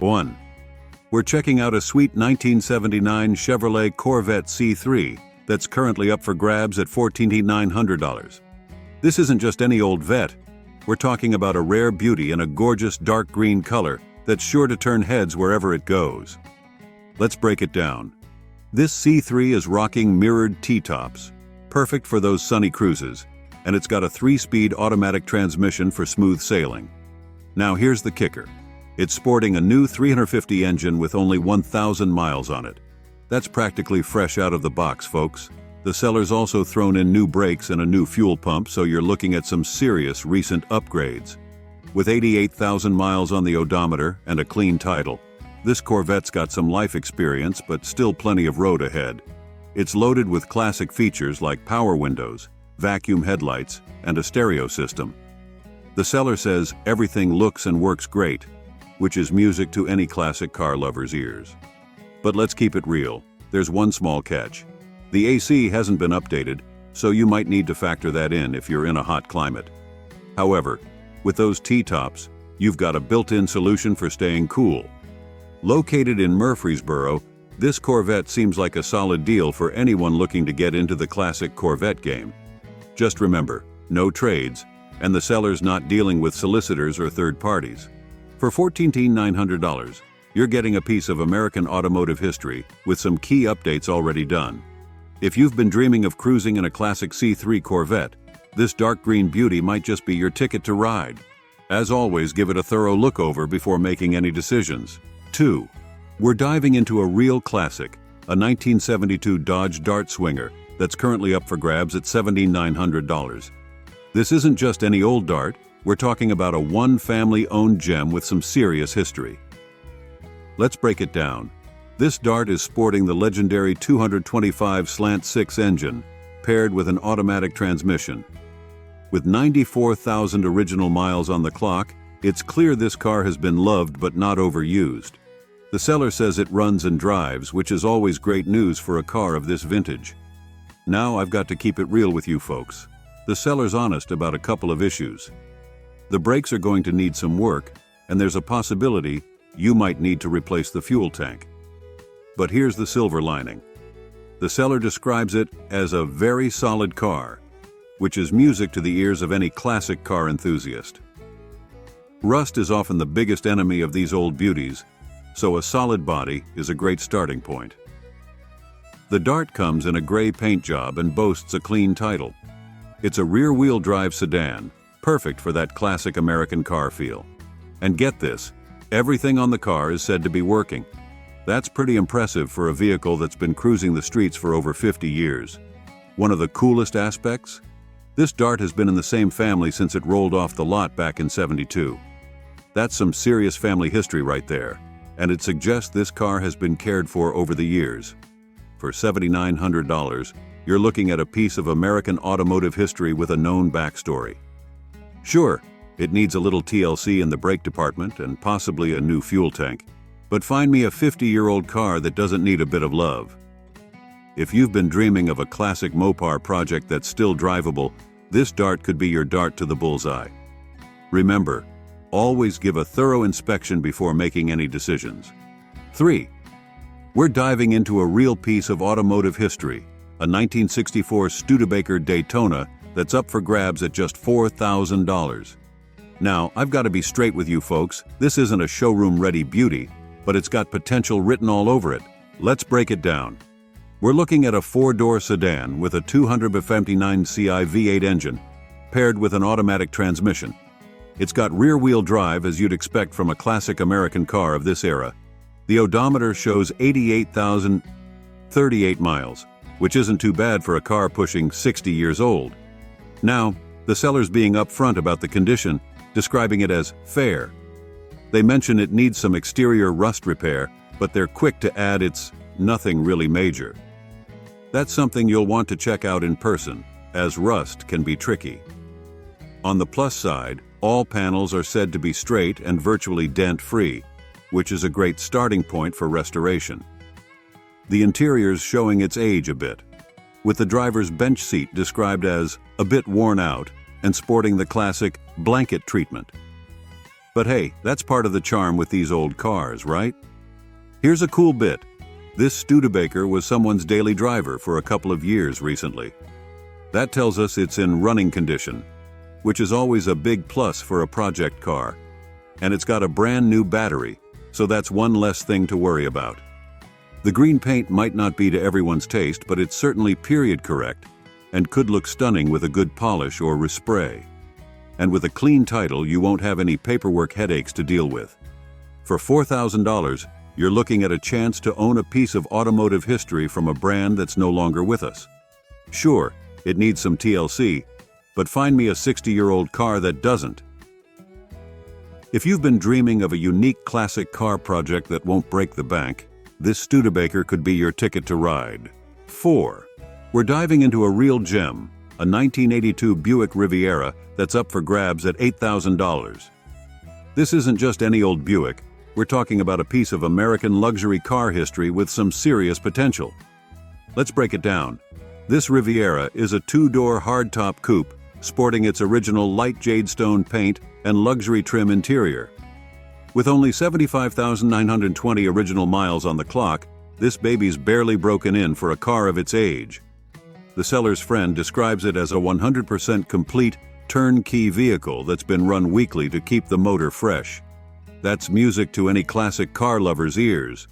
1. We're checking out a sweet 1979 Chevrolet Corvette C3 that's currently up for grabs at $14,900. This isn't just any old vet. We're talking about a rare beauty in a gorgeous dark green color that's sure to turn heads wherever it goes. Let's break it down. This C3 is rocking mirrored T-tops, perfect for those sunny cruises, and it's got a 3-speed automatic transmission for smooth sailing. Now here's the kicker. It's sporting a new 350 engine with only 1,000 miles on it. That's practically fresh out of the box, folks. The seller's also thrown in new brakes and a new fuel pump, so you're looking at some serious recent upgrades. With 88,000 miles on the odometer and a clean title, this Corvette's got some life experience but still plenty of road ahead. It's loaded with classic features like power windows, vacuum headlights, and a stereo system. The seller says everything looks and works great, which is music to any classic car lover's ears. But let's keep it real. There's one small catch. The AC hasn't been updated, so you might need to factor that in if you're in a hot climate. However, with those T-tops, you've got a built-in solution for staying cool. Located in Murfreesboro, this Corvette seems like a solid deal for anyone looking to get into the classic Corvette game. Just remember, no trades, and the seller's not dealing with solicitors or third parties. For $14,900, you're getting a piece of American automotive history with some key updates already done. If you've been dreaming of cruising in a classic C3 Corvette, this dark green beauty might just be your ticket to ride. As always, give it a thorough look over before making any decisions. 2. We're diving into a real classic, a 1972 Dodge Dart Swinger that's currently up for grabs at $7,900. This isn't just any old Dart, we're talking about a one-family-owned gem with some serious history. Let's break it down. This Dart is sporting the legendary 225/6 engine, paired with an automatic transmission. With 94,000 original miles on the clock, it's clear this car has been loved but not overused. The seller says it runs and drives, which is always great news for a car of this vintage. Now I've got to keep it real with you folks. The seller's honest about a couple of issues. The brakes are going to need some work, and there's a possibility you might need to replace the fuel tank. But here's the silver lining. The seller describes it as a very solid car, which is music to the ears of any classic car enthusiast. Rust is often the biggest enemy of these old beauties, so a solid body is a great starting point. The Dart comes in a gray paint job and boasts a clean title. It's a rear-wheel drive sedan, perfect for that classic American car feel. And get this, everything on the car is said to be working. That's pretty impressive for a vehicle that's been cruising the streets for over 50 years. One of the coolest aspects? This Dart has been in the same family since it rolled off the lot back in '72. That's some serious family history right there, and it suggests this car has been cared for over the years. For $7,900, you're looking at a piece of American automotive history with a known backstory. Sure, it needs a little TLC in the brake department and possibly a new fuel tank, but find me a 50-year-old car that doesn't need a bit of love. If you've been dreaming of a classic Mopar project that's still drivable, this Dart could be your dart to the bullseye. Remember, always give a thorough inspection before making any decisions. 3. We're diving into a real piece of automotive history, a 1964 Studebaker Daytona that's up for grabs at just $4,000. Now, I've got to be straight with you folks, this isn't a showroom-ready beauty, but it's got potential written all over it. Let's break it down. We're looking at a 4-door sedan with a 259 CI V8 engine, paired with an automatic transmission. It's got rear-wheel drive as you'd expect from a classic American car of this era. The odometer shows 88,038 miles, which isn't too bad for a car pushing 60 years old. Now, the seller's being upfront about the condition, describing it as fair. They mention it needs some exterior rust repair, but they're quick to add it's nothing really major. That's something you'll want to check out in person, as rust can be tricky. On the plus side, all panels are said to be straight and virtually dent-free, which is a great starting point for restoration. The interior's showing its age a bit, with the driver's bench seat described as a bit worn out and sporting the classic blanket treatment. But hey, that's part of the charm with these old cars, right? Here's a cool bit. This Studebaker was someone's daily driver for a couple of years recently. That tells us it's in running condition, which is always a big plus for a project car. And it's got a brand new battery, so that's one less thing to worry about. The green paint might not be to everyone's taste, but it's certainly period correct and could look stunning with a good polish or respray. And with a clean title, you won't have any paperwork headaches to deal with. For $4,000, you're looking at a chance to own a piece of automotive history from a brand that's no longer with us. Sure, it needs some TLC, but find me a 60-year-old car that doesn't. If you've been dreaming of a unique classic car project that won't break the bank, this Studebaker could be your ticket to ride. 4. We're diving into a real gem, a 1982 Buick Riviera that's up for grabs at $8,000. This isn't just any old Buick. We're talking about a piece of American luxury car history with some serious potential. Let's break it down. This Riviera is a two-door hardtop coupe, sporting its original light jadestone paint and luxury trim interior. With only 75,920 original miles on the clock, this baby's barely broken in for a car of its age. The seller's friend describes it as a 100% complete, turnkey vehicle that's been run weekly to keep the motor fresh. That's music to any classic car lover's ears.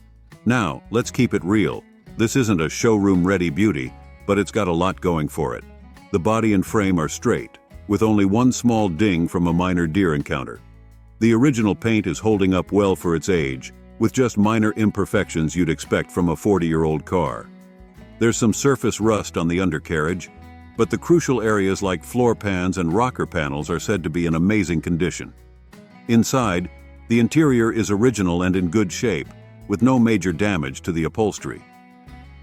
Now, let's keep it real. This isn't a showroom-ready beauty, but it's got a lot going for it. The body and frame are straight, with only one small ding from a minor deer encounter. The original paint is holding up well for its age, with just minor imperfections you'd expect from a 40-year-old car. There's some surface rust on the undercarriage, but the crucial areas like floor pans and rocker panels are said to be in amazing condition. Inside, the interior is original and in good shape, with no major damage to the upholstery.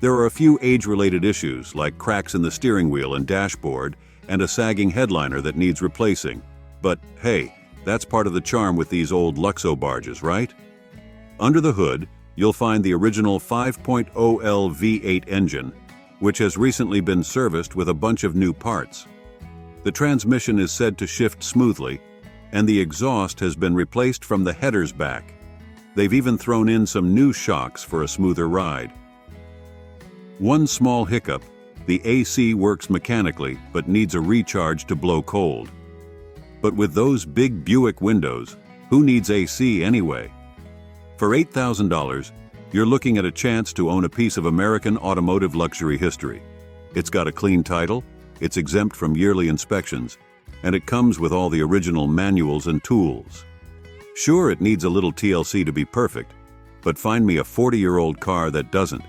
There are a few age-related issues, like cracks in the steering wheel and dashboard, and a sagging headliner that needs replacing. But hey, that's part of the charm with these old Luxo barges, right? Under the hood, you'll find the original 5.0L V8 engine, which has recently been serviced with a bunch of new parts. The transmission is said to shift smoothly, and the exhaust has been replaced from the headers back. They've even thrown in some new shocks for a smoother ride. One small hiccup: the AC works mechanically but needs a recharge to blow cold. But with those big Buick windows, who needs AC anyway? For $8,000, you're looking at a chance to own a piece of American automotive luxury history. It's got a clean title, it's exempt from yearly inspections, and it comes with all the original manuals and tools. Sure, it needs a little TLC to be perfect, but find me a 40-year-old car that doesn't.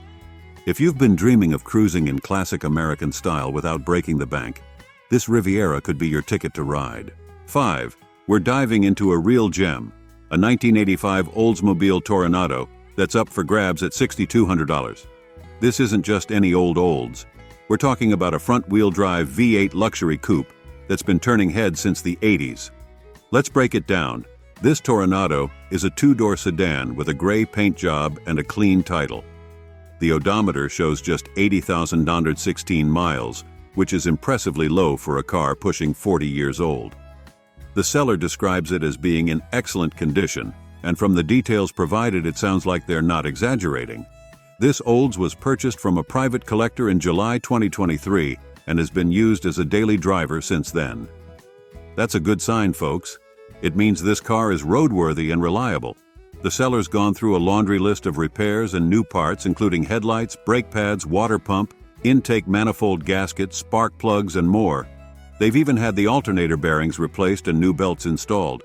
If you've been dreaming of cruising in classic American style without breaking the bank, this Riviera could be your ticket to ride. 5. We're diving into a real gem, a 1985 Oldsmobile Toronado that's up for grabs at $6,200. This isn't just any old olds. We're talking about a front-wheel drive V8 luxury coupe that's been turning heads since the 80s. Let's break it down. This Toronado is a two-door sedan with a gray paint job and a clean title. The odometer shows just 80,916 miles, which is impressively low for a car pushing 40 years old. The seller describes it as being in excellent condition, and from the details provided it sounds like they're not exaggerating. This Olds was purchased from a private collector in July 2023 and has been used as a daily driver since then. That's a good sign, folks. It means this car is roadworthy and reliable. The seller's gone through a laundry list of repairs and new parts, including headlights, brake pads, water pump, intake manifold gaskets, spark plugs, and more. They've even had the alternator bearings replaced and new belts installed.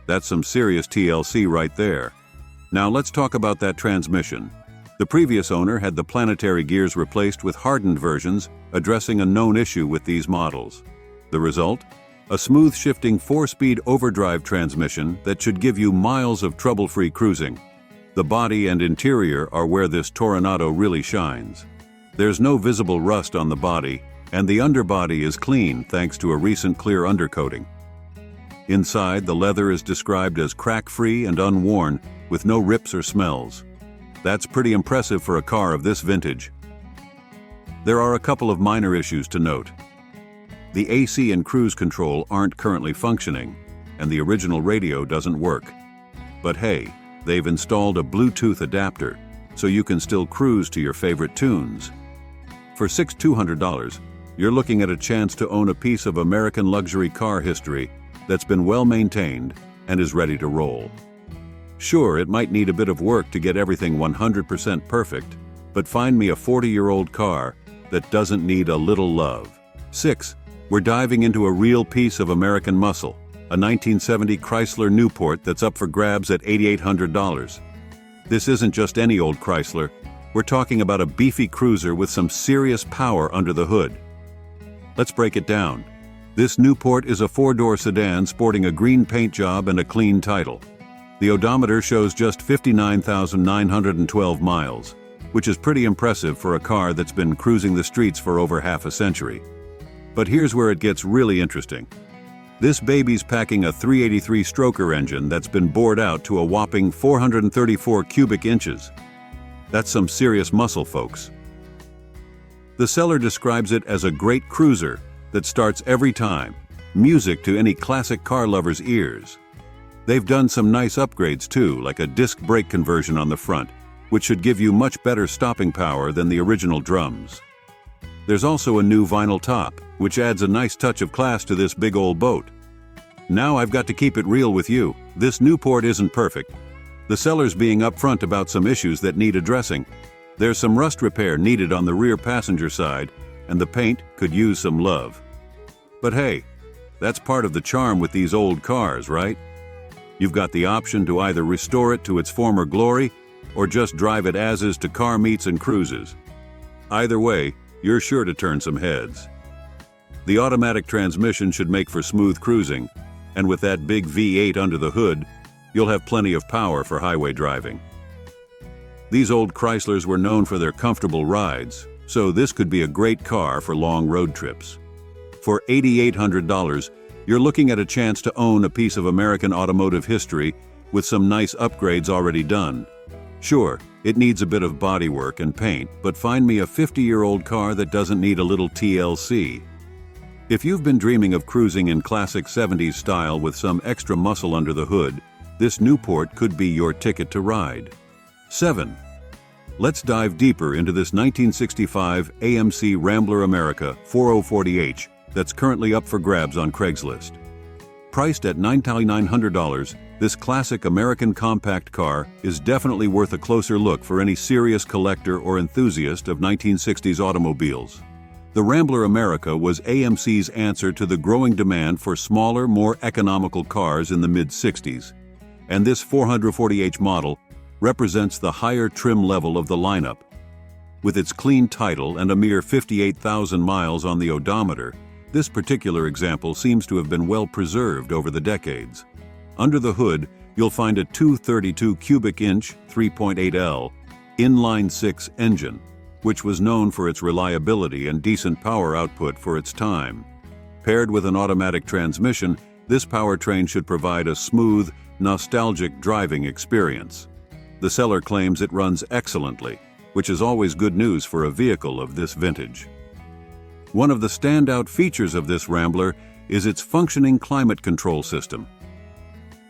That's some serious TLC right there. Now let's talk about that transmission. The previous owner had the planetary gears replaced with hardened versions, addressing a known issue with these models. The result? A smooth shifting 4-speed overdrive transmission that should give you miles of trouble-free cruising. The body and interior are where this Toronado really shines. There's no visible rust on the body, and the underbody is clean thanks to a recent clear undercoating. Inside, the leather is described as crack-free and unworn, with no rips or smells. That's pretty impressive for a car of this vintage. There are a couple of minor issues to note. The AC and cruise control aren't currently functioning, and the original radio doesn't work. But hey, they've installed a Bluetooth adapter, so you can still cruise to your favorite tunes. For $6,200, you're looking at a chance to own a piece of American luxury car history that's been well maintained and is ready to roll. Sure, it might need a bit of work to get everything 100% perfect, but find me a 40-year-old car that doesn't need a little love. 6. We're diving into a real piece of American muscle, a 1970 Chrysler Newport that's up for grabs at $8,800. This isn't just any old Chrysler. We're talking about a beefy cruiser with some serious power under the hood. Let's break it down. This Newport is a 4-door sedan sporting a green paint job and a clean title. The odometer shows just 59,912 miles, which is pretty impressive for a car that's been cruising the streets for over half a century. But here's where it gets really interesting. This baby's packing a 383 stroker engine that's been bored out to a whopping 434 cubic inches. That's some serious muscle, folks. The seller describes it as a great cruiser that starts every time, music to any classic car lover's ears. They've done some nice upgrades too, like a disc brake conversion on the front, which should give you much better stopping power than the original drums. There's also a new vinyl top, which adds a nice touch of class to this big old boat. Now I've got to keep it real with you. This Newport isn't perfect. The seller's being upfront about some issues that need addressing. There's some rust repair needed on the rear passenger side, and the paint could use some love. But hey, that's part of the charm with these old cars, right? You've got the option to either restore it to its former glory or just drive it as is to car meets and cruises. Either way, you're sure to turn some heads. The automatic transmission should make for smooth cruising, and with that big V8 under the hood, you'll have plenty of power for highway driving. These old Chryslers were known for their comfortable rides, so this could be a great car for long road trips. For $8,800, you're looking at a chance to own a piece of American automotive history with some nice upgrades already done. Sure, it needs a bit of bodywork and paint, but find me a 50-year-old car that doesn't need a little TLC. If you've been dreaming of cruising in classic 70s style with some extra muscle under the hood, this Newport could be your ticket to ride. 7. Let's dive deeper into this 1965 AMC Rambler America 404H that's currently up for grabs on Craigslist. Priced at $9,900, this classic American compact car is definitely worth a closer look for any serious collector or enthusiast of 1960s automobiles. The Rambler America was AMC's answer to the growing demand for smaller, more economical cars in the mid-60s, and this 440H model represents the higher trim level of the lineup. With its clean title and a mere 58,000 miles on the odometer, this particular example seems to have been well preserved over the decades. Under the hood, you'll find a 232 cubic inch 3.8L inline-six engine, which was known for its reliability and decent power output for its time. Paired with an automatic transmission, this powertrain should provide a smooth, nostalgic driving experience. The seller claims it runs excellently, which is always good news for a vehicle of this vintage. One of the standout features of this Rambler is its functioning climate control system.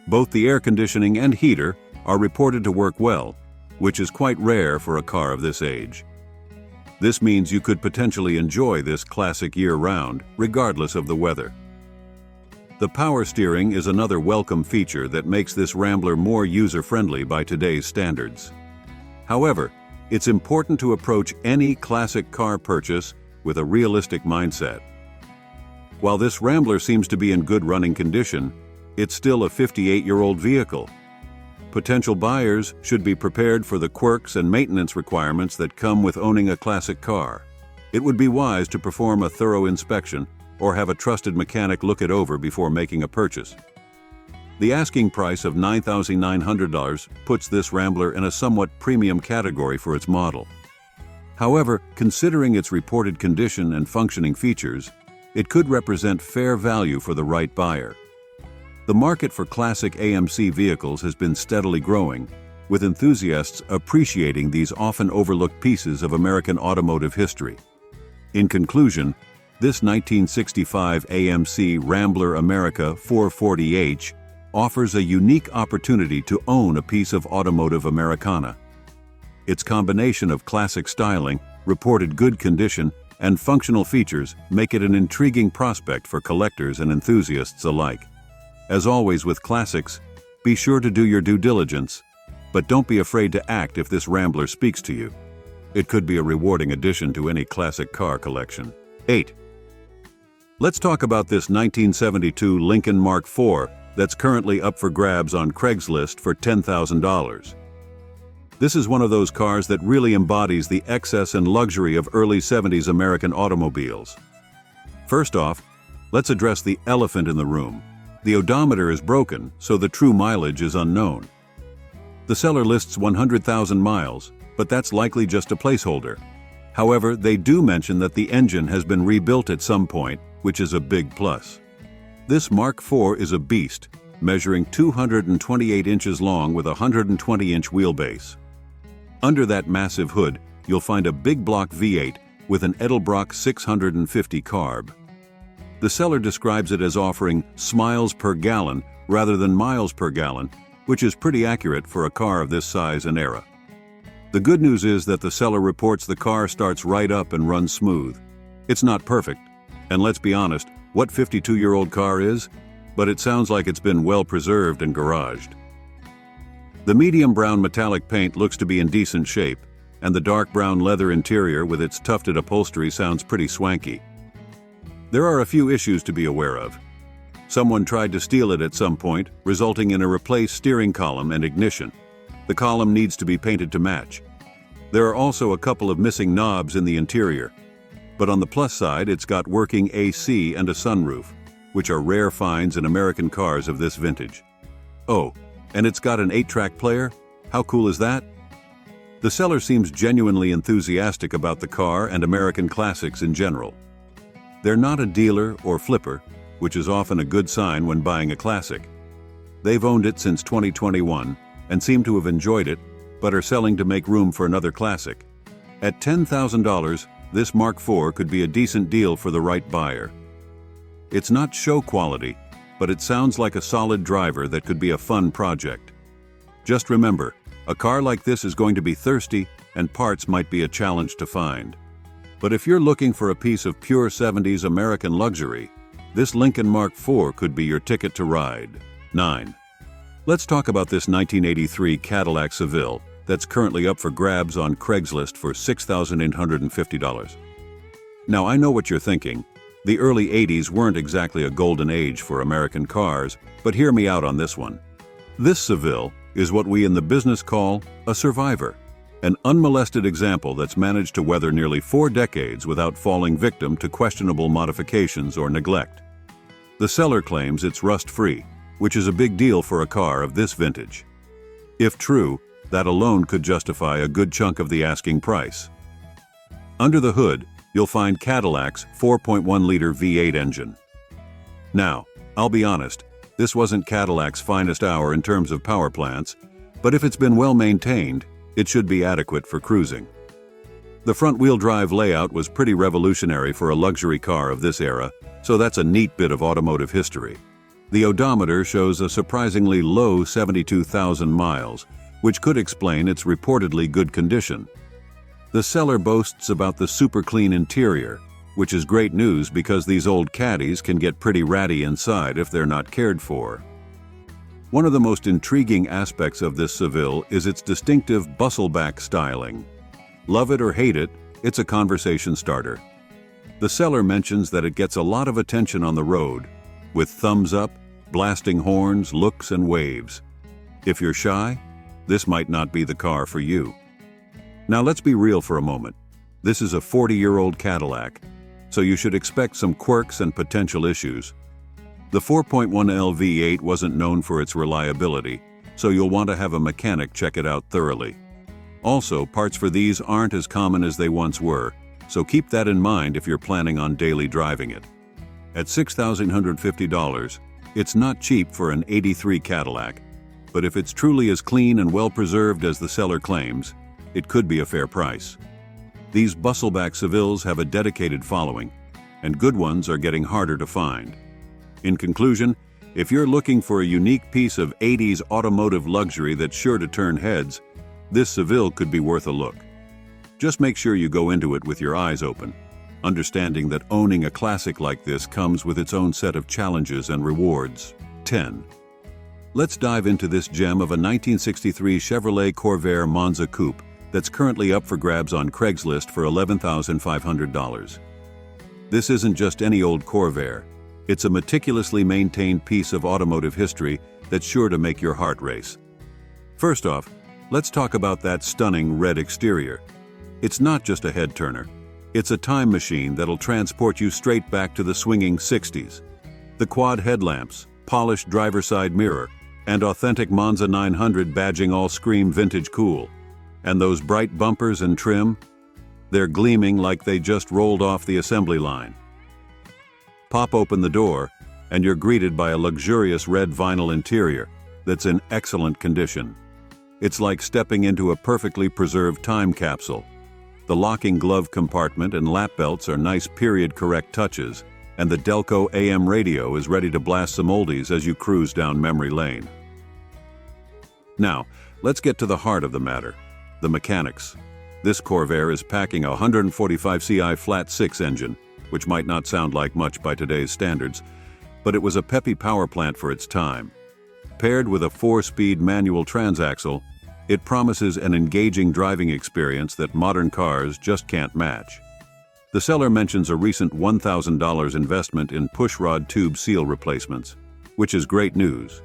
Both the air conditioning and heater are reported to work well, which is quite rare for a car of this age. This means you could potentially enjoy this classic year-round, regardless of the weather. The power steering is another welcome feature that makes this Rambler more user-friendly by today's standards. However, it's important to approach any classic car purchase with a realistic mindset. While this Rambler seems to be in good running condition, it's still a 58-year-old vehicle. Potential buyers should be prepared for the quirks and maintenance requirements that come with owning a classic car. It would be wise to perform a thorough inspection or have a trusted mechanic look it over before making a purchase. The asking price of $9,900 puts this Rambler in a somewhat premium category for its model. However, considering its reported condition and functioning features, it could represent fair value for the right buyer. The market for classic AMC vehicles has been steadily growing, with enthusiasts appreciating these often overlooked pieces of American automotive history. In conclusion, This 1965 AMC Rambler America 440h offers a unique opportunity to own a piece of automotive Americana. Its combination of classic styling, reported good condition, and functional features make it an intriguing prospect for collectors and enthusiasts alike. As always with classics, be sure to do your due diligence, but don't be afraid to act if this Rambler speaks to you. It could be a rewarding addition to any classic car collection. 8. Let's talk about this 1972 Lincoln Mark IV that's currently up for grabs on Craigslist for $10,000. This is one of those cars that really embodies the excess and luxury of early 70s American automobiles. First off, let's address the elephant in the room. The odometer is broken, so the true mileage is unknown. The seller lists 100,000 miles, but that's likely just a placeholder. However, they do mention that the engine has been rebuilt at some point, which is a big plus. This Mark IV is a beast, measuring 228 inches long with a 120-inch wheelbase. Under that massive hood, you'll find a big block V8 with an Edelbrock 650 carb. The seller describes it as offering smiles per gallon rather than miles per gallon, which is pretty accurate for a car of this size and era. The good news is that the seller reports the car starts right up and runs smooth. It's not perfect, and let's be honest, what 52-year-old car is? But it sounds like it's been well preserved and garaged. The medium brown metallic paint looks to be in decent shape, and the dark brown leather interior with its tufted upholstery sounds pretty swanky. There are a few issues to be aware of. Someone tried to steal it at some point, resulting in a replaced steering column and ignition. The column needs to be painted to match. There are also a couple of missing knobs in the interior. But on the plus side, it's got working AC and a sunroof, which are rare finds in American cars of this vintage. Oh, and it's got an 8-track player? How cool is that? The seller seems genuinely enthusiastic about the car and American classics in general. They're not a dealer or flipper, which is often a good sign when buying a classic. They've owned it since 2021 and seem to have enjoyed it, but are selling to make room for another classic. At $10,000, this Mark IV could be a decent deal for the right buyer. It's not show quality, but it sounds like a solid driver that could be a fun project. Just remember, a car like this is going to be thirsty, and parts might be a challenge to find. But if you're looking for a piece of pure 70s American luxury, this Lincoln Mark IV could be your ticket to ride. 9. Let's talk about this 1983 Cadillac Seville that's currently up for grabs on Craigslist for $6,850. Now, I know what you're thinking. The early 80s weren't exactly a golden age for American cars, but hear me out on this one. This Seville is what we in the business call a survivor, an unmolested example that's managed to weather nearly 4 decades without falling victim to questionable modifications or neglect. The seller claims it's rust-free, which is a big deal for a car of this vintage. If true, that alone could justify a good chunk of the asking price. Under the hood, you'll find Cadillac's 4.1-liter V8 engine. Now, I'll be honest, this wasn't Cadillac's finest hour in terms of power plants, but if it's been well maintained, it should be adequate for cruising. The front-wheel drive layout was pretty revolutionary for a luxury car of this era, so that's a neat bit of automotive history. The odometer shows a surprisingly low 72,000 miles, which could explain its reportedly good condition. The seller boasts about the super clean interior, which is great news because these old caddies can get pretty ratty inside if they're not cared for. One of the most intriguing aspects of this Seville is its distinctive bustleback styling. Love it or hate it, it's a conversation starter. The seller mentions that it gets a lot of attention on the road, with thumbs up, blasting horns, looks, and waves. If you're shy, this might not be the car for you. Now let's be real for a moment. This is a 40-year-old Cadillac, so you should expect some quirks and potential issues. The 4.1L V8 wasn't known for its reliability, so you'll want to have a mechanic check it out thoroughly. Also, parts for these aren't as common as they once were, so keep that in mind if you're planning on daily driving it. At $6,850, it's not cheap for an '83 Cadillac, but if it's truly as clean and well-preserved as the seller claims, it could be a fair price. These bustleback Sevilles have a dedicated following, and good ones are getting harder to find. In conclusion, if you're looking for a unique piece of 80s automotive luxury that's sure to turn heads, this Seville could be worth a look. Just make sure you go into it with your eyes open, understanding that owning a classic like this comes with its own set of challenges and rewards. 10. Let's dive into this gem of a 1963 Chevrolet Corvair Monza Coupe that's currently up for grabs on Craigslist for $11,500. This isn't just any old Corvair. It's a meticulously maintained piece of automotive history that's sure to make your heart race. First off, let's talk about that stunning red exterior. It's not just a head-turner. It's a time machine that'll transport you straight back to the swinging 60s. The quad headlamps, polished driver's side mirror, and authentic Monza 900 badging all scream vintage cool. And those bright bumpers and trim? They're gleaming like they just rolled off the assembly line. Pop open the door, and you're greeted by a luxurious red vinyl interior that's in excellent condition. It's like stepping into a perfectly preserved time capsule. The locking glove compartment and lap belts are nice period-correct touches, and the Delco AM radio is ready to blast some oldies as you cruise down memory lane. Now, let's get to the heart of the matter, the mechanics. This Corvair is packing a 145 CI flat 6 engine, which might not sound like much by today's standards, but it was a peppy power plant for its time. Paired with a 4-speed manual transaxle, it promises an engaging driving experience that modern cars just can't match. The seller mentions a recent $1,000 investment in pushrod tube seal replacements, which is great news.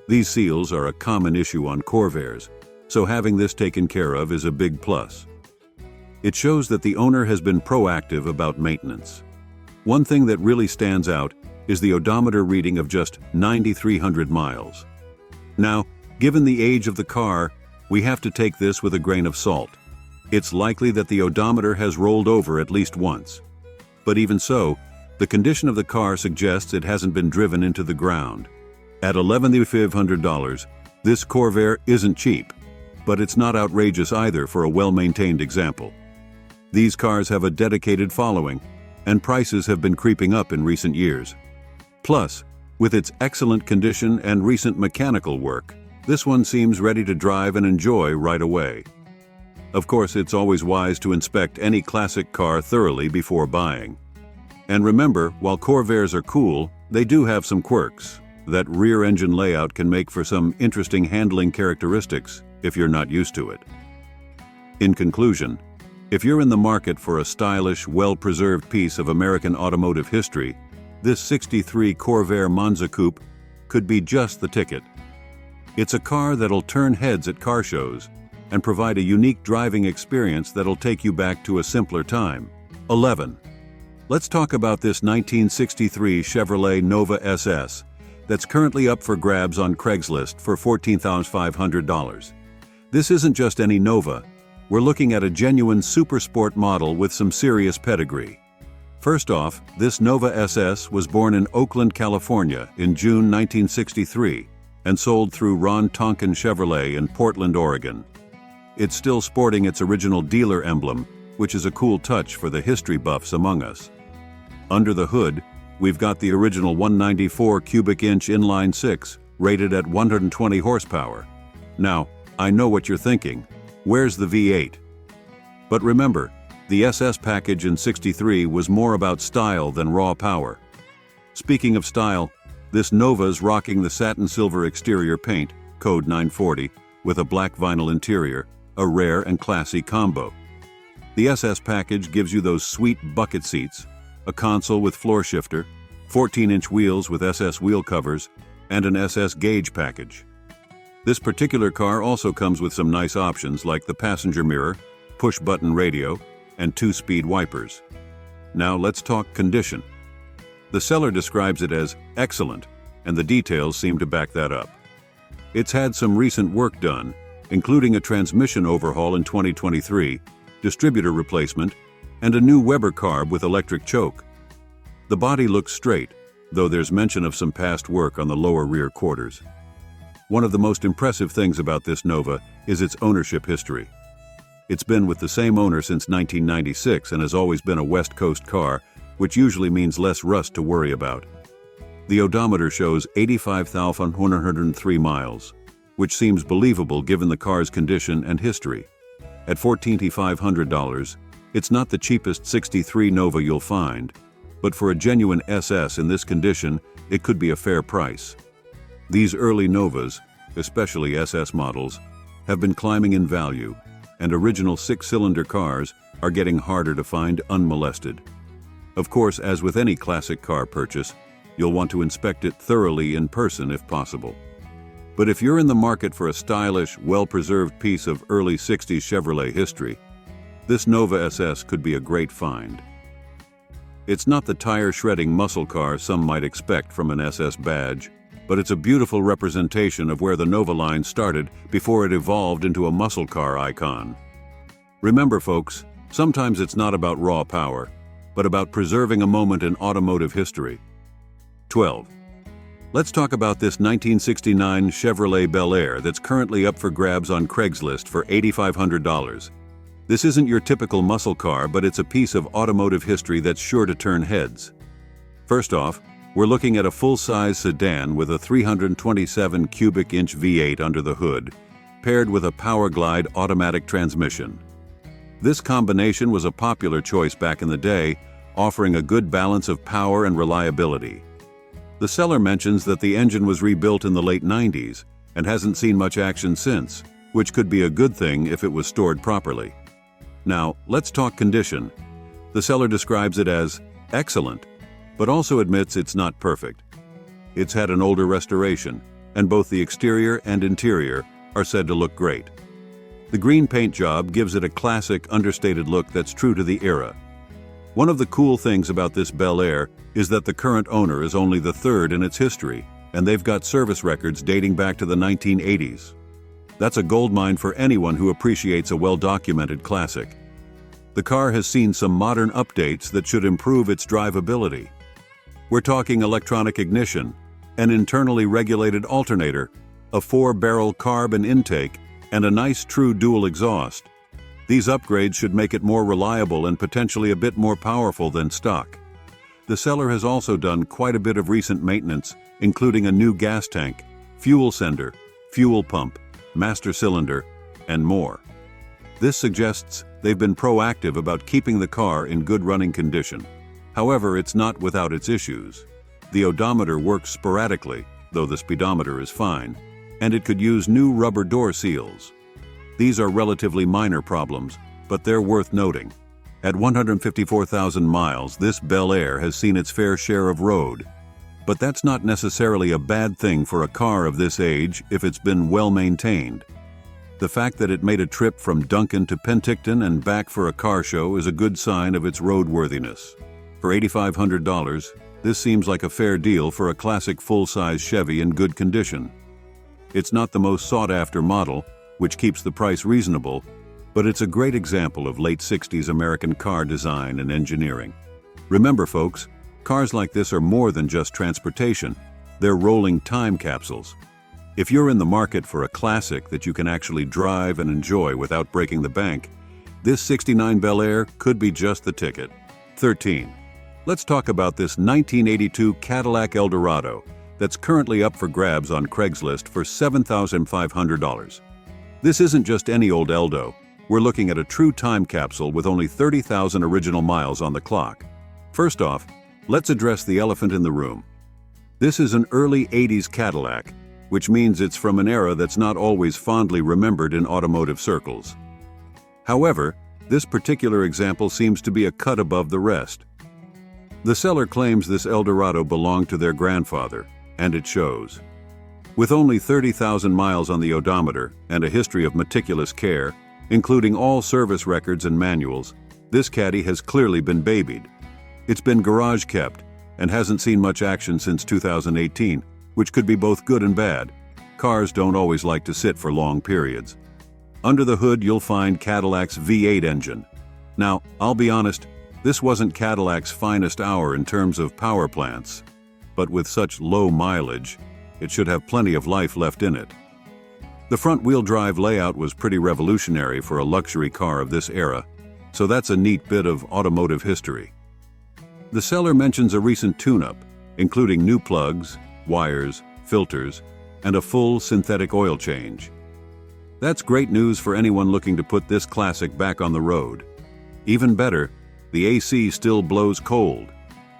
These seals are a common issue on Corvairs, so having this taken care of is a big plus. It shows that the owner has been proactive about maintenance. One thing that really stands out is the odometer reading of just 9,300 miles. Now, given the age of the car, we have to take this with a grain of salt. It's likely that the odometer has rolled over at least once. But even so, the condition of the car suggests it hasn't been driven into the ground. At $11,500, this Corvair isn't cheap, but it's not outrageous either for a well-maintained example. These cars have a dedicated following, and prices have been creeping up in recent years. Plus, with its excellent condition and recent mechanical work, this one seems ready to drive and enjoy right away. Of course, it's always wise to inspect any classic car thoroughly before buying. And remember, while Corvairs are cool, they do have some quirks. That rear engine layout can make for some interesting handling characteristics if you're not used to it. In conclusion, if you're in the market for a stylish, well-preserved piece of American automotive history, this 63 Corvair Monza Coupe could be just the ticket. It's a car that'll turn heads at car shows and provide a unique driving experience that'll take you back to a simpler time. 11. Let's talk about this 1963 Chevrolet Nova SS that's currently up for grabs on Craigslist for $14,500. This isn't just any Nova. We're looking at a genuine super sport model with some serious pedigree. First off, this Nova SS was born in Oakland, California in June 1963 and sold through Ron Tonkin Chevrolet in Portland, Oregon. It's still sporting its original dealer emblem, which is a cool touch for the history buffs among us. Under the hood, we've got the original 194 cubic inch inline 6, rated at 120 horsepower. Now, I know what you're thinking. Where's the V8? But remember, the SS package in '63 was more about style than raw power. Speaking of style, this Nova's rocking the satin silver exterior paint, code 940, with a black vinyl interior, a rare and classy combo. The SS package gives you those sweet bucket seats, a console with floor shifter, 14-inch wheels with SS wheel covers, and an SS gauge package. This particular car also comes with some nice options like the passenger mirror, push-button radio, and 2-speed wipers. Now let's talk condition. The seller describes it as excellent, and the details seem to back that up. It's had some recent work done, including a transmission overhaul in 2023, distributor replacement, and a new Weber carb with electric choke. The body looks straight, though there's mention of some past work on the lower rear quarters. One of the most impressive things about this Nova is its ownership history. It's been with the same owner since 1996 and has always been a West Coast car, which usually means less rust to worry about. The odometer shows 85,103 miles, which seems believable given the car's condition and history. At $14,500, it's not the cheapest '63 Nova you'll find, but for a genuine SS in this condition, it could be a fair price. These early Novas, especially SS models, have been climbing in value, and original six-cylinder cars are getting harder to find unmolested. Of course, as with any classic car purchase, you'll want to inspect it thoroughly in person if possible. But if you're in the market for a stylish, well-preserved piece of early '60s Chevrolet history, this Nova SS could be a great find. It's not the tire-shredding muscle car some might expect from an SS badge, but it's a beautiful representation of where the Nova line started before it evolved into a muscle car icon. Remember, folks, sometimes it's not about raw power, but about preserving a moment in automotive history. 12. Let's talk about this 1969 Chevrolet Belair that's currently up for grabs on Craigslist for $8,500. This isn't your typical muscle car, but it's a piece of automotive history that's sure to turn heads. First off, we're looking at a full-size sedan with a 327 cubic inch V8 under the hood, paired with a Powerglide automatic transmission. This combination was a popular choice back in the day, offering a good balance of power and reliability. The seller mentions that the engine was rebuilt in the late '90s and hasn't seen much action since, which could be a good thing if it was stored properly. Now, let's talk condition. The seller describes it as excellent, but also admits it's not perfect. It's had an older restoration, and both the exterior and interior are said to look great. The green paint job gives it a classic, understated look that's true to the era. One of the cool things about this Belair is that the current owner is only the third in its history, and they've got service records dating back to the 1980s. That's a goldmine for anyone who appreciates a well-documented classic. The car has seen some modern updates that should improve its drivability. We're talking electronic ignition, an internally regulated alternator, a 4-barrel carbon intake, and a nice true dual exhaust. These upgrades should make it more reliable and potentially a bit more powerful than stock. The seller has also done quite a bit of recent maintenance, including a new gas tank, fuel sender, fuel pump, master cylinder, and more. This suggests they've been proactive about keeping the car in good running condition. However, it's not without its issues. The odometer works sporadically, though the speedometer is fine, and it could use new rubber door seals. These are relatively minor problems, but they're worth noting. At 154,000 miles, this Belair has seen its fair share of road. But that's not necessarily a bad thing for a car of this age if it's been well maintained. The fact that it made a trip from Duncan to Penticton and back for a car show is a good sign of its roadworthiness. For $8,500, this seems like a fair deal for a classic full-size Chevy in good condition. It's not the most sought-after model, which keeps the price reasonable, but it's a great example of late '60s American car design and engineering. Remember, folks, cars like this are more than just transportation. They're rolling time capsules. If you're in the market for a classic that you can actually drive and enjoy without breaking the bank, this '69 Belair could be just the ticket. 13. Let's talk about this 1982 Cadillac El Dorado that's currently up for grabs on Craigslist for $7,500. This isn't just any old Eldo. We're looking at a true time capsule with only 30,000 original miles on the clock. First off, let's address the elephant in the room. This is an early '80s Cadillac, which means it's from an era that's not always fondly remembered in automotive circles. However, this particular example seems to be a cut above the rest. The seller claims this El Dorado belonged to their grandfather, and it shows. With only 30,000 miles on the odometer and a history of meticulous care, including all service records and manuals, this Caddy has clearly been babied. It's been garage kept and hasn't seen much action since 2018, which could be both good and bad. Cars don't always like to sit for long periods. Under the hood, you'll find Cadillac's V8 engine. Now, I'll be honest, this wasn't Cadillac's finest hour in terms of power plants, but with such low mileage, it should have plenty of life left in it. The front-wheel drive layout was pretty revolutionary for a luxury car of this era, so that's a neat bit of automotive history. The seller mentions a recent tune-up, including new plugs, wires, filters, and a full synthetic oil change. That's great news for anyone looking to put this classic back on the road. Even better, the AC still blows cold,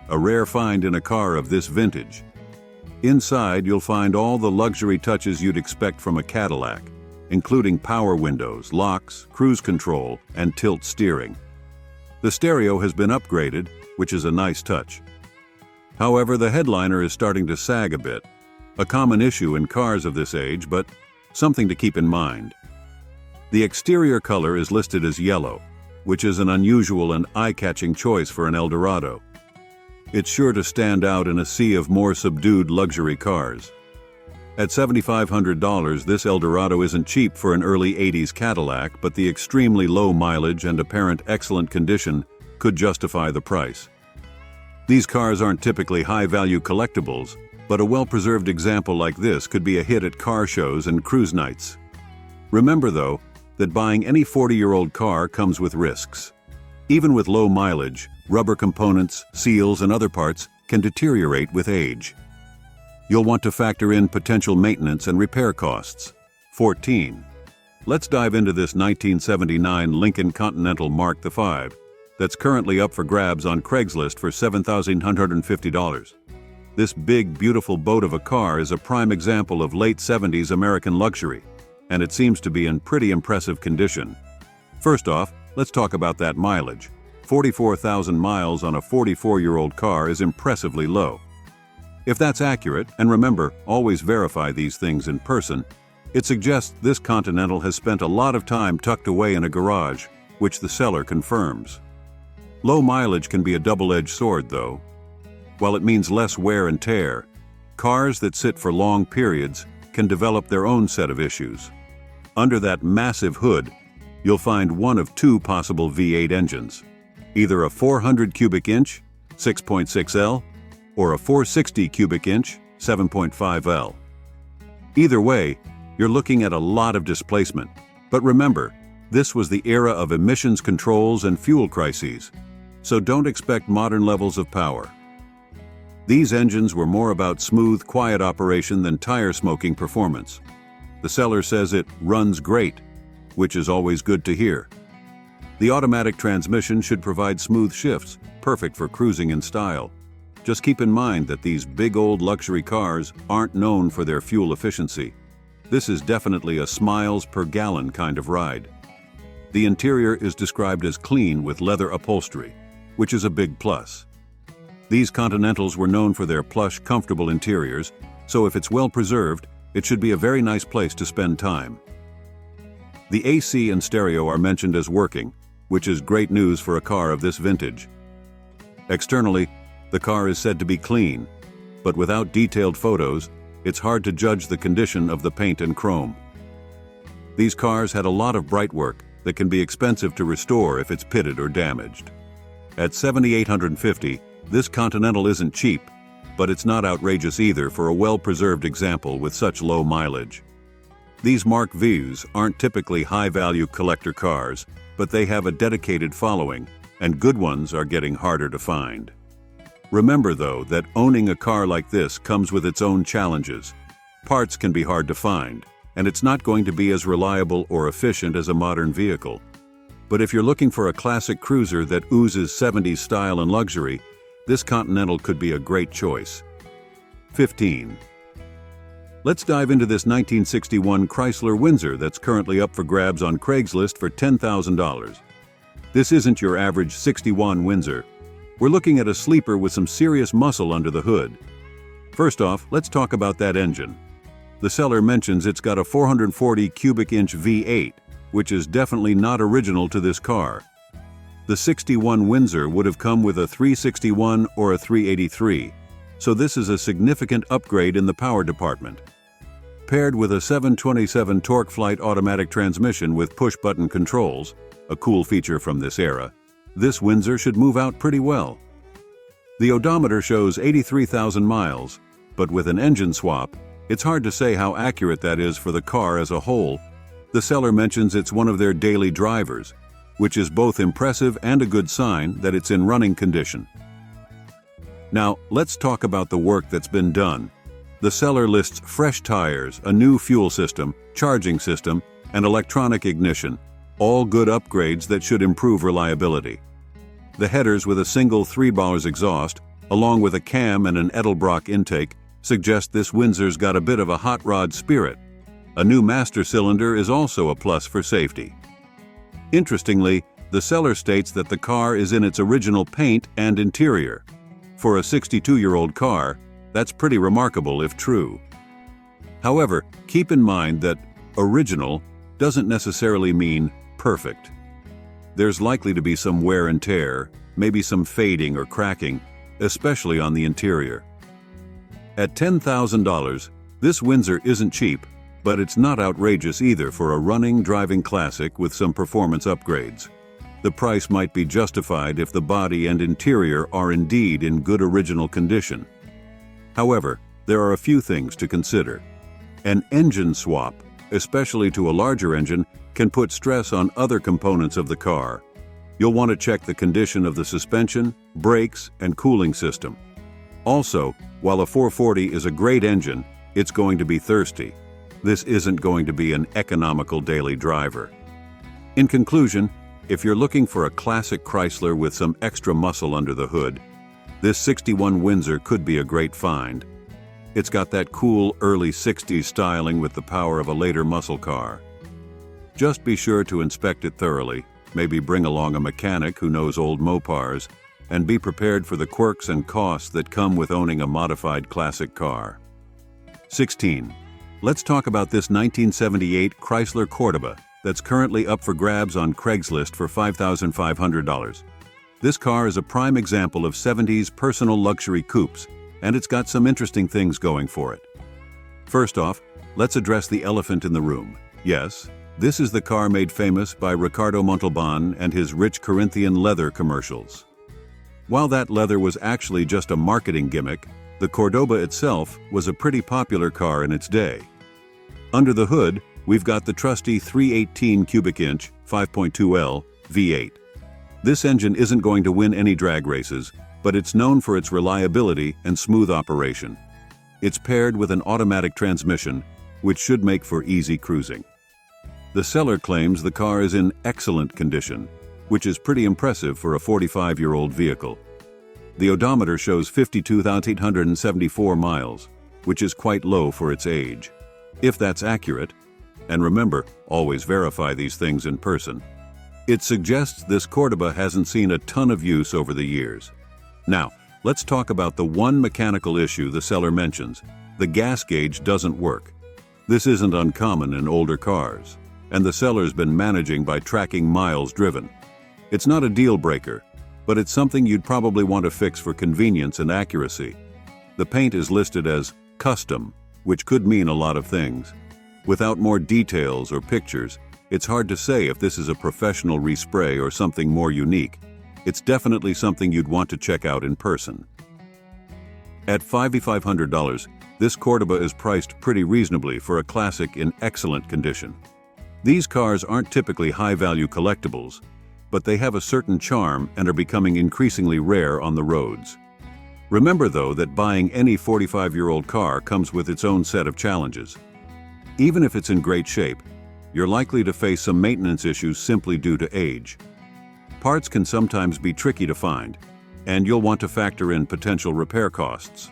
a rare find in a car of this vintage. Inside, you'll find all the luxury touches you'd expect from a Cadillac, including power windows, locks, cruise control, and tilt steering. The stereo has been upgraded, which is a nice touch. However, the headliner is starting to sag a bit, a common issue in cars of this age, but something to keep in mind. The exterior color is listed as yellow, which is an unusual and eye-catching choice for an El Dorado. It's sure to stand out in a sea of more subdued luxury cars. At $7,500, this El Dorado isn't cheap for an early 80s Cadillac, but the extremely low mileage and apparent excellent condition could justify the price. These cars aren't typically high-value collectibles, but a well-preserved example like this could be a hit at car shows and cruise nights. Remember, though, that buying any 40-year-old car comes with risks. Even with low mileage, rubber components, seals, and other parts can deteriorate with age. You'll want to factor in potential maintenance and repair costs. 14. Let's dive into this 1979 Lincoln Continental Mark V that's currently up for grabs on Craigslist for $7,150. This big, beautiful boat of a car is a prime example of late 70s American luxury, and it seems to be in pretty impressive condition. First off, let's talk about that mileage. 44,000 miles on a 44-year-old car is impressively low. If that's accurate, and remember, always verify these things in person, it suggests this Continental has spent a lot of time tucked away in a garage, which the seller confirms. Low mileage can be a double-edged sword, though. While it means less wear and tear, cars that sit for long periods can develop their own set of issues. Under that massive hood, you'll find one of two possible V8 engines, either a 400 cubic inch, 6.6L, or a 460 cubic inch, 7.5L. Either way, you're looking at a lot of displacement. But remember, this was the era of emissions controls and fuel crises, so don't expect modern levels of power. These engines were more about smooth, quiet operation than tire-smoking performance. The seller says it runs great, which is always good to hear. The automatic transmission should provide smooth shifts, perfect for cruising in style. Just keep in mind that these big old luxury cars aren't known for their fuel efficiency. This is definitely a miles per gallon kind of ride. The interior is described as clean with leather upholstery, which is a big plus. These Continentals were known for their plush, comfortable interiors, so if it's well preserved, it should be a very nice place to spend time. The AC and stereo are mentioned as working, which is great news for a car of this vintage. Externally, the car is said to be clean, but without detailed photos, it's hard to judge the condition of the paint and chrome. These cars had a lot of bright work that can be expensive to restore if it's pitted or damaged. At $7,850, this Continental isn't cheap, but it's not outrageous either for a well-preserved example with such low mileage. These Mark Vs aren't typically high-value collector cars, but they have a dedicated following, and good ones are getting harder to find. Remember, though, that owning a car like this comes with its own challenges. Parts can be hard to find, and it's not going to be as reliable or efficient as a modern vehicle. But if you're looking for a classic cruiser that oozes 70s style and luxury, this Continental could be a great choice. 15. Let's dive into this 1961 Chrysler Windsor that's currently up for grabs on Craigslist for $10,000. This isn't your average 61 Windsor. We're looking at a sleeper with some serious muscle under the hood. First off, let's talk about that engine. The seller mentions it's got a 440 cubic inch V8, which is definitely not original to this car. The 61 Windsor would have come with a 361 or a 383, so this is a significant upgrade in the power department. Paired with a 727 torque flight automatic transmission with push-button controls, a cool feature from this era, this Windsor should move out pretty well. The odometer shows 83,000 miles, but with an engine swap, it's hard to say how accurate that is for the car as a whole. The seller mentions it's one of their daily drivers, which is both impressive and a good sign that it's in running condition. Now, let's talk about the work that's been done. The seller lists fresh tires, a new fuel system, charging system, and electronic ignition, all good upgrades that should improve reliability. The headers with a single 3-bar exhaust, along with a cam and an Edelbrock intake, suggest this Windsor's got a bit of a hot rod spirit. A new master cylinder is also a plus for safety. Interestingly, the seller states that the car is in its original paint and interior. For a 62-year-old car, that's pretty remarkable if true. However, keep in mind that original doesn't necessarily mean perfect. There's likely to be some wear and tear, maybe some fading or cracking, especially on the interior. At $10,000, this Windsor isn't cheap, but it's not outrageous either for a running, driving classic with some performance upgrades. The price might be justified if the body and interior are indeed in good original condition. However, there are a few things to consider. An engine swap, especially to a larger engine, can put stress on other components of the car. You'll want to check the condition of the suspension, brakes, and cooling system. Also, while a 440 is a great engine, it's going to be thirsty. This isn't going to be an economical daily driver. In conclusion, if you're looking for a classic Chrysler with some extra muscle under the hood, this 61 Windsor could be a great find. It's got that cool early 60s styling with the power of a later muscle car. Just be sure to inspect it thoroughly, maybe bring along a mechanic who knows old Mopars, and be prepared for the quirks and costs that come with owning a modified classic car. 16. Let's talk about this 1978 Chrysler Cordoba that's currently up for grabs on Craigslist for $5,500. This car is a prime example of 70s personal luxury coupes, and it's got some interesting things going for it. First off, let's address the elephant in the room. Yes, this is the car made famous by Ricardo Montalban and his rich Corinthian leather commercials. While that leather was actually just a marketing gimmick, the Cordoba itself was a pretty popular car in its day. Under the hood, we've got the trusty 318 cubic inch 5.2L V8. This engine isn't going to win any drag races, but it's known for its reliability and smooth operation. It's paired with an automatic transmission, which should make for easy cruising. The seller claims the car is in excellent condition, which is pretty impressive for a 45-year-old vehicle. The odometer shows 52,874 miles, which is quite low for its age. If that's accurate, and remember, always verify these things in person, it suggests this Cordoba hasn't seen a ton of use over the years. Now, let's talk about the one mechanical issue the seller mentions. The gas gauge doesn't work. This isn't uncommon in older cars, and the seller's been managing by tracking miles driven. It's not a deal breaker, but it's something you'd probably want to fix for convenience and accuracy. The paint is listed as custom, which could mean a lot of things. Without more details or pictures, it's hard to say if this is a professional respray or something more unique. It's definitely something you'd want to check out in person. At $5,500, this Cordoba is priced pretty reasonably for a classic in excellent condition. These cars aren't typically high-value collectibles, but they have a certain charm and are becoming increasingly rare on the roads. Remember, though, that buying any 45-year-old car comes with its own set of challenges. Even if it's in great shape, you're likely to face some maintenance issues simply due to age. Parts can sometimes be tricky to find, and you'll want to factor in potential repair costs.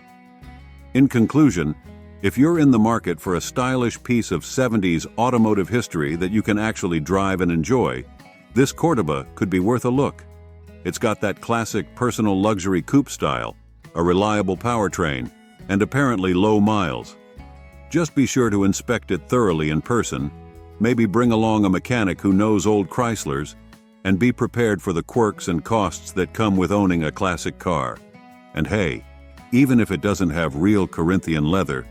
In conclusion, if you're in the market for a stylish piece of 70s automotive history that you can actually drive and enjoy, this Cordoba could be worth a look. It's got that classic personal luxury coupe style, a reliable powertrain, and apparently low miles. Just be sure to inspect it thoroughly in person, maybe bring along a mechanic who knows old Chryslers, and be prepared for the quirks and costs that come with owning a classic car. And hey, even if it doesn't have real Corinthian leather,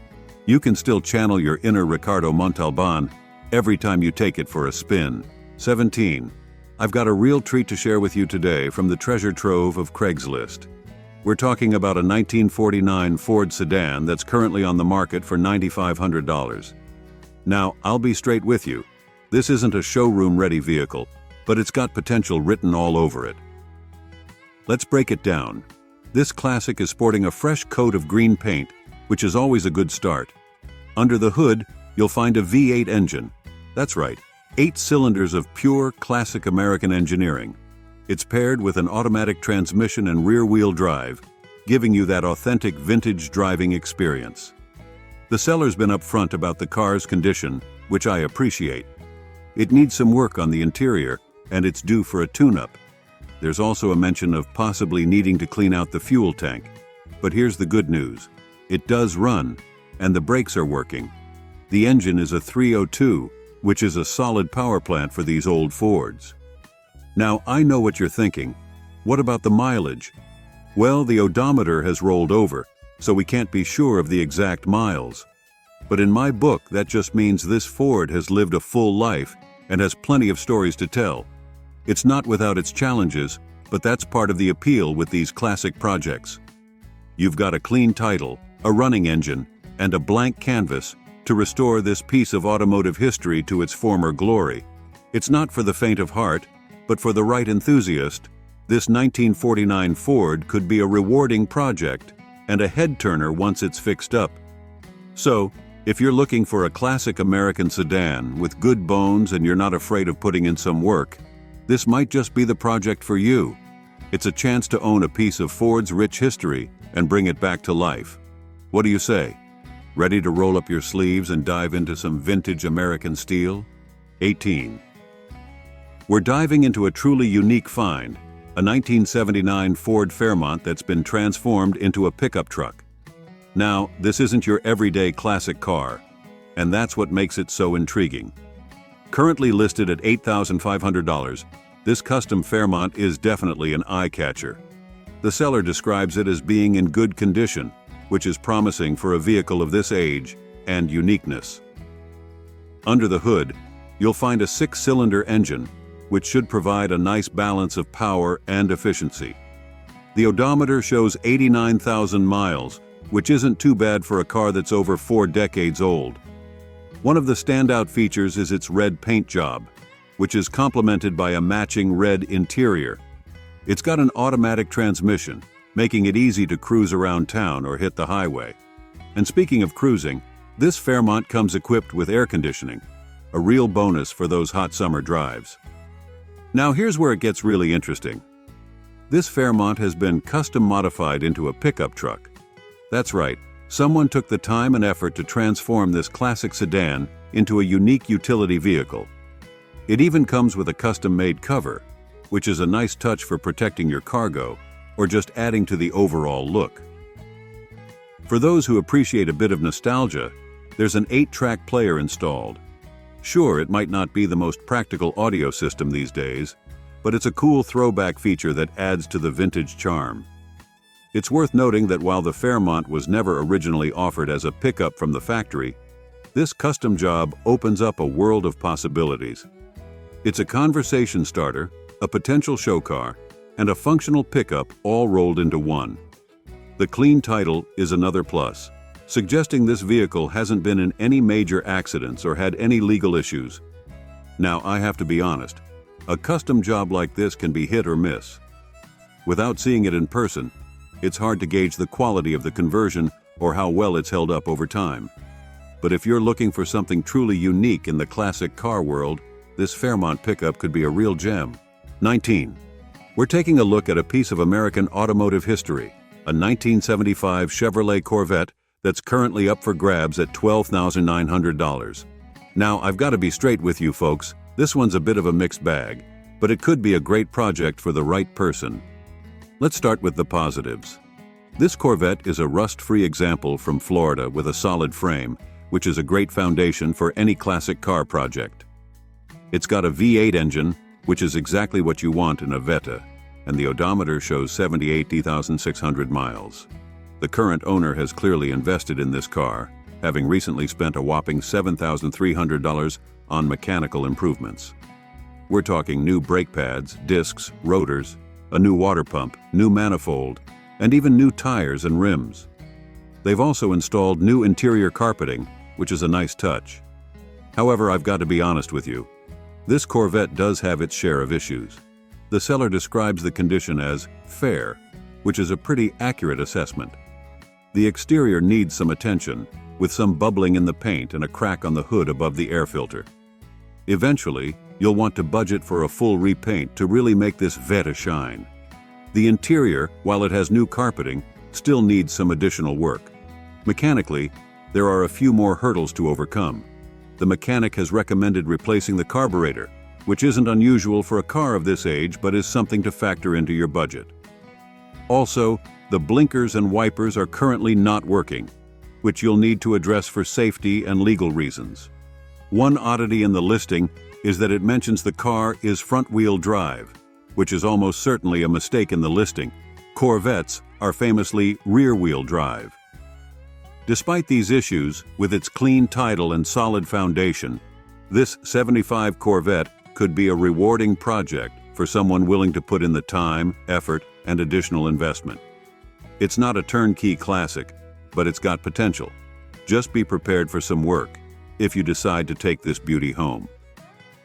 you can still channel your inner Ricardo Montalban every time you take it for a spin. 17. I've got a real treat to share with you today from the treasure trove of Craigslist. We're talking about a 1949 Ford sedan that's currently on the market for $9,500. Now, I'll be straight with you. This isn't a showroom-ready vehicle, but it's got potential written all over it. Let's break it down. This classic is sporting a fresh coat of green paint, which is always a good start. Under the hood, you'll find a V8 engine. That's right, 8 cylinders of pure, classic American engineering. It's paired with an automatic transmission and rear-wheel drive, giving you that authentic vintage driving experience. The seller's been upfront about the car's condition, which I appreciate. It needs some work on the interior, and it's due for a tune-up. There's also a mention of possibly needing to clean out the fuel tank. But here's the good news. It does run, and the brakes are working. The engine is a 302, which is a solid power plant for these old Fords. Now, I know what you're thinking. What about the mileage? Well, the odometer has rolled over, so we can't be sure of the exact miles. But in my book, that just means this Ford has lived a full life and has plenty of stories to tell. It's not without its challenges, but that's part of the appeal with these classic projects. You've got a clean title, a running engine, and a blank canvas to restore this piece of automotive history to its former glory. It's not for the faint of heart, but for the right enthusiast, this 1949 Ford could be a rewarding project and a head-turner once it's fixed up. So, if you're looking for a classic American sedan with good bones and you're not afraid of putting in some work, this might just be the project for you. It's a chance to own a piece of Ford's rich history and bring it back to life. What do you say? Ready to roll up your sleeves and dive into some vintage American steel? 18. We're diving into a truly unique find, a 1979 Ford Fairmont that's been transformed into a pickup truck. Now, this isn't your everyday classic car, and that's what makes it so intriguing. Currently listed at $8,500, this custom Fairmont is definitely an eye-catcher. The seller describes it as being in good condition, which is promising for a vehicle of this age and uniqueness. Under the hood, you'll find a 6-cylinder engine, which should provide a nice balance of power and efficiency. The odometer shows 89,000 miles, which isn't too bad for a car that's over 4 decades old. One of the standout features is its red paint job, which is complemented by a matching red interior. It's got an automatic transmission, making it easy to cruise around town or hit the highway. And speaking of cruising, this Fairmont comes equipped with air conditioning, a real bonus for those hot summer drives. Now here's where it gets really interesting. This Fairmont has been custom modified into a pickup truck. That's right, someone took the time and effort to transform this classic sedan into a unique utility vehicle. It even comes with a custom-made cover, which is a nice touch for protecting your cargo or just adding to the overall look. For those who appreciate a bit of nostalgia, there's an 8-track player installed. Sure, it might not be the most practical audio system these days, but it's a cool throwback feature that adds to the vintage charm. It's worth noting that while the Fairmont was never originally offered as a pickup from the factory, this custom job opens up a world of possibilities. It's a conversation starter, a potential show car, and a functional pickup all rolled into one. The clean title is another plus, suggesting this vehicle hasn't been in any major accidents or had any legal issues. Now, I have to be honest, a custom job like this can be hit or miss. Without seeing it in person, it's hard to gauge the quality of the conversion or how well it's held up over time. But if you're looking for something truly unique in the classic car world, this Fairmont pickup could be a real gem. 19. We're taking a look at a piece of American automotive history, a 1975 Chevrolet Corvette that's currently up for grabs at $12,900. Now, I've got to be straight with you folks, this one's a bit of a mixed bag, but it could be a great project for the right person. Let's start with the positives. This Corvette is a rust-free example from Florida with a solid frame, which is a great foundation for any classic car project. It's got a V8 engine, which is exactly what you want in a Vetta, and the odometer shows 78,600 miles. The current owner has clearly invested in this car, having recently spent a whopping $7,300 on mechanical improvements. We're talking new brake pads, discs, rotors, a new water pump, new manifold, and even new tires and rims. They've also installed new interior carpeting, which is a nice touch. However, I've got to be honest with you. This Corvette does have its share of issues. The seller describes the condition as fair, which is a pretty accurate assessment. The exterior needs some attention, with some bubbling in the paint and a crack on the hood above the air filter. Eventually, you'll want to budget for a full repaint to really make this Vette shine. The interior, while it has new carpeting, still needs some additional work. Mechanically, there are a few more hurdles to overcome. The mechanic has recommended replacing the carburetor, which isn't unusual for a car of this age but is something to factor into your budget. Also, the blinkers and wipers are currently not working, which you'll need to address for safety and legal reasons. One oddity in the listing is that it mentions the car is front-wheel drive, which is almost certainly a mistake in the listing. Corvettes are famously rear-wheel drive. Despite these issues, with its clean title and solid foundation, this '75 Corvette could be a rewarding project for someone willing to put in the time, effort, and additional investment. It's not a turnkey classic, but it's got potential. Just be prepared for some work if you decide to take this beauty home.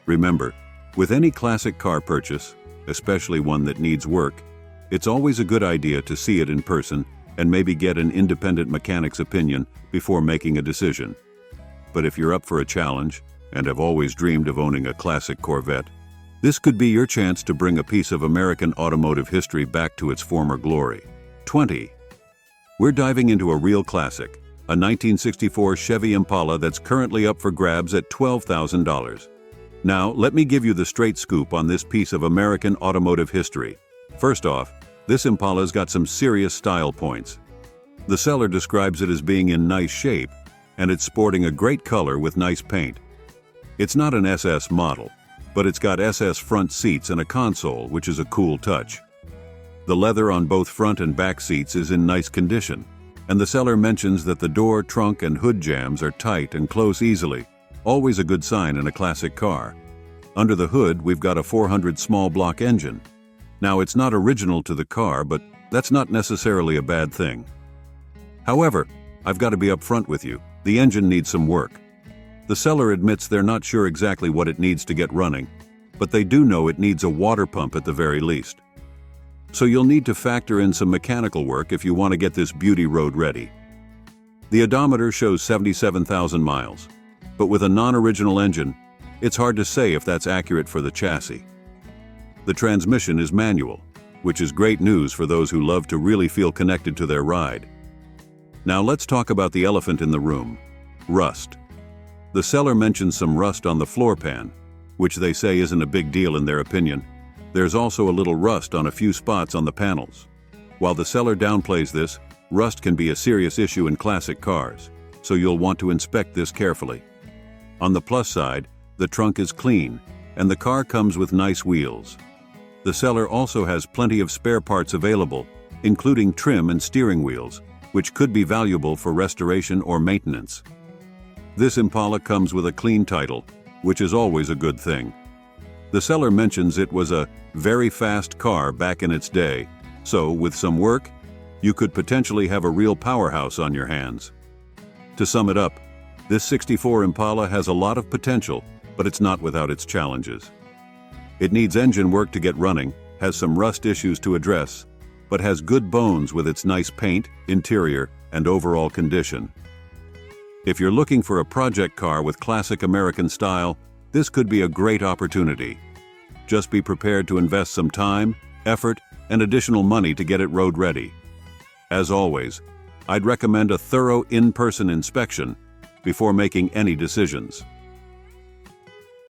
Remember, with any classic car purchase, especially one that needs work, it's always a good idea to see it in person and maybe get an independent mechanic's opinion before making a decision. But if you're up for a challenge and have always dreamed of owning a classic Corvette, this could be your chance to bring a piece of American automotive history back to its former glory. 20. We're diving into a real classic, a 1964 Chevy Impala that's currently up for grabs at $12,000. Now, let me give you the straight scoop on this piece of American automotive history. First off, this Impala's got some serious style points. The seller describes it as being in nice shape, and it's sporting a great color with nice paint. It's not an SS model, but it's got SS front seats and a console, which is a cool touch. The leather on both front and back seats is in nice condition, and the seller mentions that the door, trunk, and hood jambs are tight and close easily, always a good sign in a classic car. Under the hood, we've got a 400 small block engine. Now, it's not original to the car, but that's not necessarily a bad thing. However, I've got to be upfront with you. The engine needs some work. The seller admits they're not sure exactly what it needs to get running, but they do know it needs a water pump at the very least. So you'll need to factor in some mechanical work if you want to get this beauty road ready. The odometer shows 77,000 miles, but with a non-original engine, it's hard to say if that's accurate for the chassis. The transmission is manual, which is great news for those who love to really feel connected to their ride. Now let's talk about the elephant in the room: rust. The seller mentions some rust on the floor pan, which they say isn't a big deal in their opinion. There's also a little rust on a few spots on the panels. While the seller downplays this, rust can be a serious issue in classic cars, so you'll want to inspect this carefully. On the plus side, the trunk is clean, and the car comes with nice wheels. The seller also has plenty of spare parts available, including trim and steering wheels, which could be valuable for restoration or maintenance. This Impala comes with a clean title, which is always a good thing. The seller mentions it was a very fast car back in its day, so with some work, you could potentially have a real powerhouse on your hands. To sum it up, this '64 Impala has a lot of potential, but it's not without its challenges. It needs engine work to get running, has some rust issues to address, but has good bones with its nice paint, interior, and overall condition. If you're looking for a project car with classic American style, this could be a great opportunity. Just be prepared to invest some time, effort, and additional money to get it road ready. As always, I'd recommend a thorough in-person inspection before making any decisions.